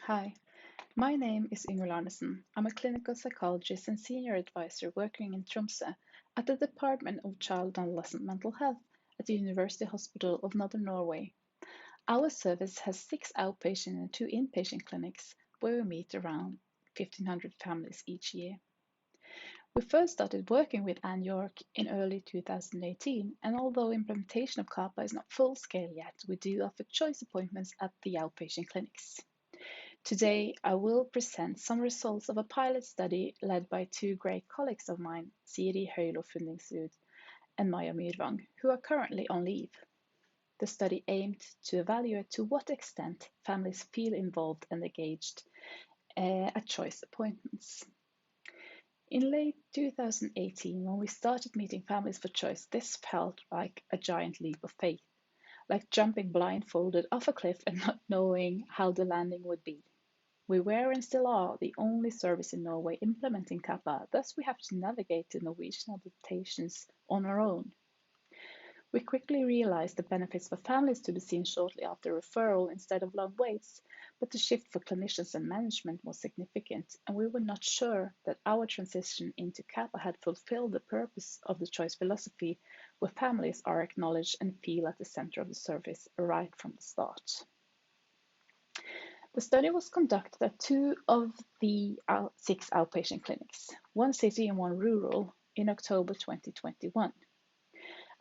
Hi, my name is Arnesen. I'm a clinical psychologist and senior advisor working in Tromsø at the Department of Child and Adolescent Mental Health at the University Hospital of Northern Norway. Our service has 6 outpatient and 2 inpatient clinics where we meet around 1,500 families each year. We first started working with Anne York in early 2018, and although implementation of CAPA is not full scale yet, we do offer choice appointments at the outpatient clinics. Today, I will present some results of a pilot study led by 2 great colleagues of mine, Siri Høylo Fundingsrud and Maja Myrvang, who are currently on leave. The study aimed to evaluate to what extent families feel involved and engaged at choice appointments. In late 2018, when we started meeting families for choice, this felt like a giant leap of faith, like jumping blindfolded off a cliff and not knowing how the landing would be. We were and still are the only service in Norway implementing CAPA, thus we have to navigate the Norwegian adaptations on our own. We quickly realized the benefits for families to be seen shortly after referral instead of long waits, but the shift for clinicians and management was significant, and we were not sure that our transition into CAPA had fulfilled the purpose of the choice philosophy, where families are acknowledged and feel at the center of the service right from the start. The study was conducted at 2 of the 6 outpatient clinics, 1 city and 1 rural, in October 2021.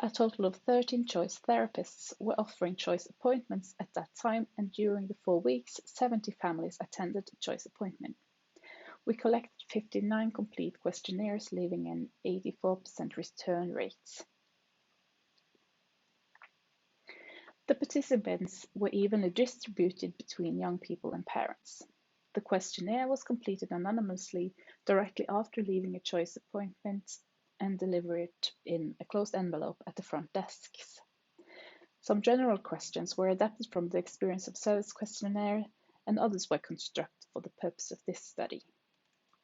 A total of 13 choice therapists were offering choice appointments at that time, and during the 4 weeks, 70 families attended a choice appointment. We collected 59 complete questionnaires, leaving an 84% return rate. The participants were evenly distributed between young people and parents. The questionnaire was completed anonymously directly after leaving a choice appointment and delivered in a closed envelope at the front desks. Some general questions were adapted from the experience of service questionnaire, and others were constructed for the purpose of this study.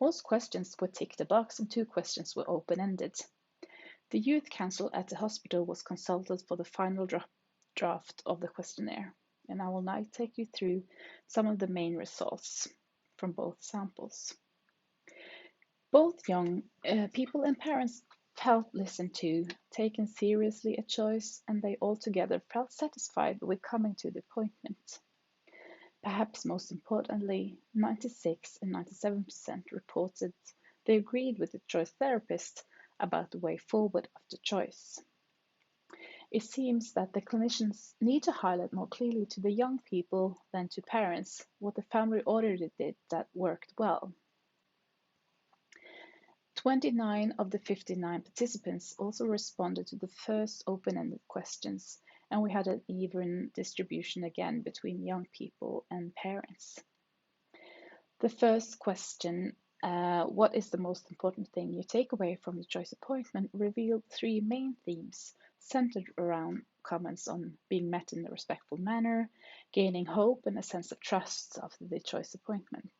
Most questions were ticked a box and 2 questions were open-ended. The youth council at the hospital was consulted for the final draft of the questionnaire, and I will now take you through some of the main results from both samples. Both young people and parents felt listened to, taken seriously at choice, and they altogether felt satisfied with coming to the appointment. Perhaps most importantly, 96 and 97% reported they agreed with the choice therapist about the way forward after choice. It seems that the clinicians need to highlight more clearly to the young people than to parents what the family already did that worked well. 29 of the 59 participants also responded to the first open-ended questions, and we had an even distribution again between young people and parents. The first question, what is the most important thing you take away from the choice appointment, revealed 3 main themes centered around comments on being met in a respectful manner, gaining hope and a sense of trust after the choice appointment.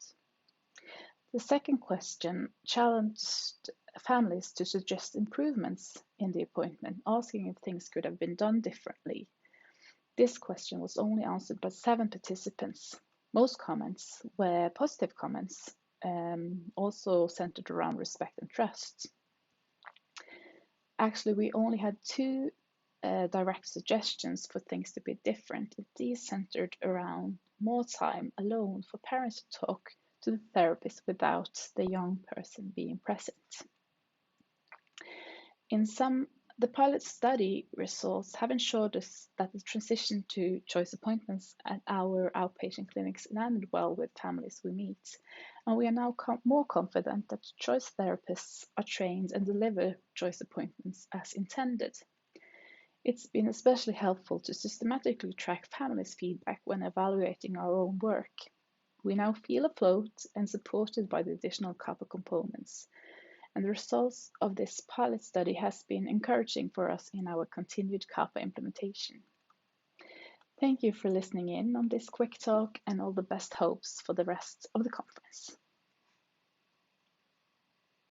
The second question challenged families to suggest improvements in the appointment, asking if things could have been done differently. This question was only answered by 7 participants. Most comments were positive comments, also centered around respect and trust. Actually, we only had 2 direct suggestions for things to be different, and these centered around more time alone for parents to talk to the therapist without the young person being present. In sum, the pilot study results have ensured us that the transition to choice appointments at our outpatient clinics landed well with families we meet, and we are now more confident that choice therapists are trained and deliver choice appointments as intended. It's been especially helpful to systematically track families' feedback when evaluating our own work. We now feel afloat and supported by the additional CAPA components, and the results of this pilot study has been encouraging for us in our continued CAPA implementation. Thank you for listening in on this quick talk, and all the best hopes for the rest of the conference.